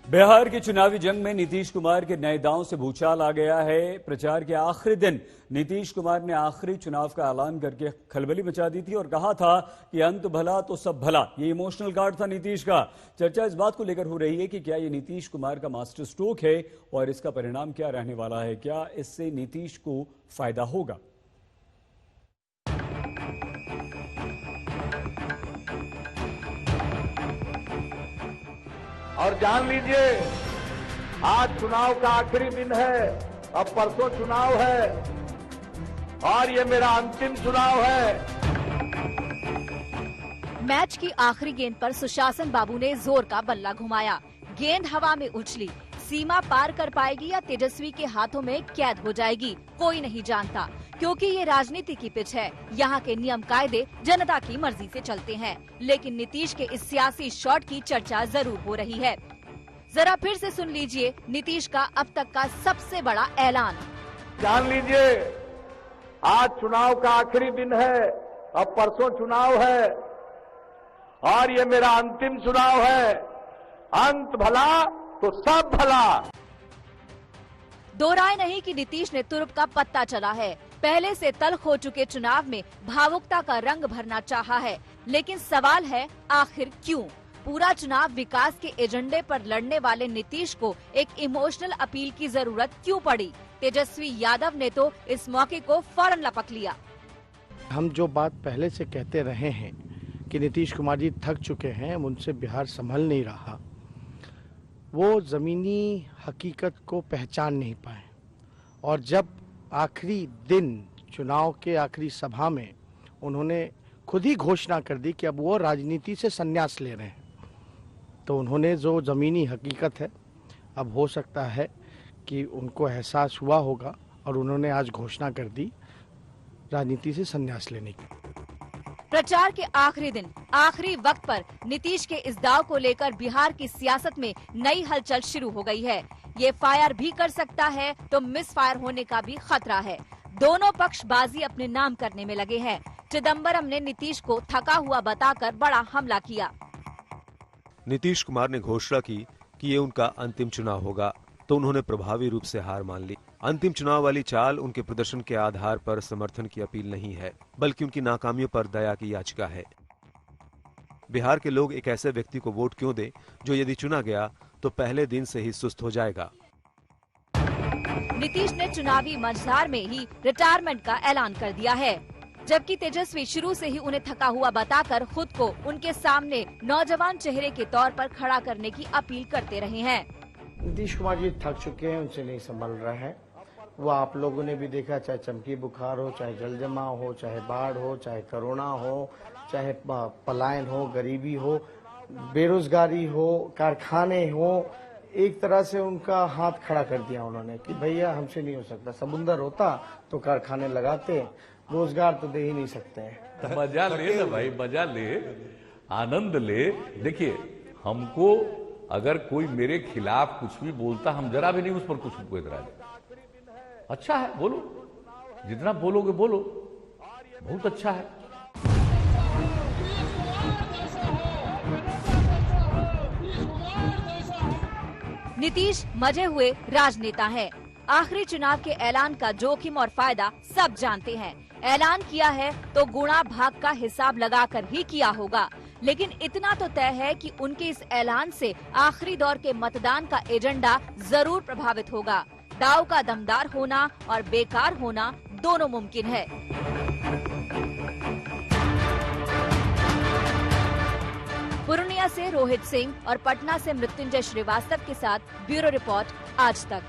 बिहार की चुनावी जंग में नीतीश कुमार के नए दांव से भूचाल आ गया है। प्रचार के आखिरी दिन नीतीश कुमार ने आखिरी चुनाव का ऐलान करके खलबली मचा दी थी और कहा था कि अंत भला तो सब भला। ये इमोशनल कार्ड था नीतीश का। चर्चा इस बात को लेकर हो रही है कि क्या ये नीतीश कुमार का मास्टर स्ट्रोक है और इसका परिणाम क्या रहने वाला है। क्या इससे नीतीश को फायदा होगा? और जान लीजिए, आज चुनाव का आखिरी दिन है। अब परसों चुनाव है और ये मेरा अंतिम चुनाव है। मैच की आखिरी गेंद पर सुशासन बाबू ने जोर का बल्ला घुमाया। गेंद हवा में उछली। सीमा पार कर पाएगी या तेजस्वी के हाथों में कैद हो जाएगी, कोई नहीं जानता, क्योंकि ये राजनीति की पिच है। यहाँ के नियम कायदे जनता की मर्जी से चलते हैं। लेकिन नीतीश के इस सियासी शॉट की चर्चा जरूर हो रही है। जरा फिर से सुन लीजिए नीतीश का अब तक का सबसे बड़ा ऐलान। जान लीजिए, आज चुनाव का आखिरी दिन है। अब परसों चुनाव है और ये मेरा अंतिम चुनाव है। अंत भला तो सब भला। दो राय नहीं कि नीतीश ने तुरुप का पत्ता चला है। पहले से तल्ख हो चुके चुनाव में भावुकता का रंग भरना चाहा है। लेकिन सवाल है, आखिर क्यों? पूरा चुनाव विकास के एजेंडे पर लड़ने वाले नीतीश को एक इमोशनल अपील की जरूरत क्यों पड़ी? तेजस्वी यादव ने तो इस मौके को फौरन लपक लिया। हम जो बात पहले से कहते रहे हैं कि नीतीश कुमार जी थक चुके हैं, उनसे बिहार संभल नहीं रहा, वो ज़मीनी हकीकत को पहचान नहीं पाए। और जब आखिरी दिन चुनाव के आखिरी सभा में उन्होंने खुद ही घोषणा कर दी कि अब वो राजनीति से संन्यास ले रहे हैं, तो उन्होंने जो ज़मीनी हकीकत है, अब हो सकता है कि उनको एहसास हुआ होगा और उन्होंने आज घोषणा कर दी राजनीति से संन्यास लेने की। प्रचार के आखिरी दिन, आखिरी वक्त पर नीतीश के इस दाव को लेकर बिहार की सियासत में नई हलचल शुरू हो गई है। ये फायर भी कर सकता है तो मिस फायर होने का भी खतरा है। दोनों पक्ष बाजी अपने नाम करने में लगे हैं। चिदंबरम ने नीतीश को थका हुआ बताकर बड़ा हमला किया। नीतीश कुमार ने घोषणा की कि ये उनका अंतिम चुनाव होगा, तो उन्होंने प्रभावी रूप से हार मान ली। अंतिम चुनाव वाली चाल उनके प्रदर्शन के आधार पर समर्थन की अपील नहीं है, बल्कि उनकी नाकामियों पर दया की याचिका है। बिहार के लोग एक ऐसे व्यक्ति को वोट क्यों दें जो यदि चुना गया तो पहले दिन से ही सुस्त हो जाएगा। नीतीश ने चुनावी मंझधार में ही रिटायरमेंट का ऐलान कर दिया है, जबकि तेजस्वी शुरू से ही उन्हें थका हुआ बताकर खुद को उनके सामने नौजवान चेहरे के तौर पर खड़ा करने की अपील करते रहे हैं। नीतीश कुमार जी थक चुके हैं, उनसे नहीं संभल रहा है। वो आप लोगों ने भी देखा, चाहे चमकी बुखार हो, चाहे जल जमाव हो, चाहे बाढ़ हो, चाहे कोरोना हो, चाहे पलायन हो, गरीबी हो, बेरोजगारी हो, कारखाने हो, एक तरह से उनका हाथ खड़ा कर दिया उन्होंने कि भैया हमसे नहीं हो सकता। समुंदर होता तो कारखाने लगाते, रोजगार तो दे ही नहीं सकते हैं। मजा ले ना भाई, मजा ले, आनंद ले। देखिए, हमको अगर कोई मेरे खिलाफ कुछ भी बोलता, हम जरा भी नहीं उस पर कुछ एतराज। अच्छा है, बोलो, जितना बोलोगे बोलो, बहुत अच्छा है। नीतीश मजे हुए राजनेता हैं। आखिरी चुनाव के ऐलान का जोखिम और फायदा सब जानते हैं। ऐलान किया है तो गुणा भाग का हिसाब लगाकर ही किया होगा। लेकिन इतना तो तय है कि उनके इस ऐलान से आखिरी दौर के मतदान का एजेंडा जरूर प्रभावित होगा। दाव का दमदार होना और बेकार होना दोनों मुमकिन है। पूर्णिया से रोहित सिंह और पटना से मृत्युंजय श्रीवास्तव के साथ ब्यूरो रिपोर्ट आज तक।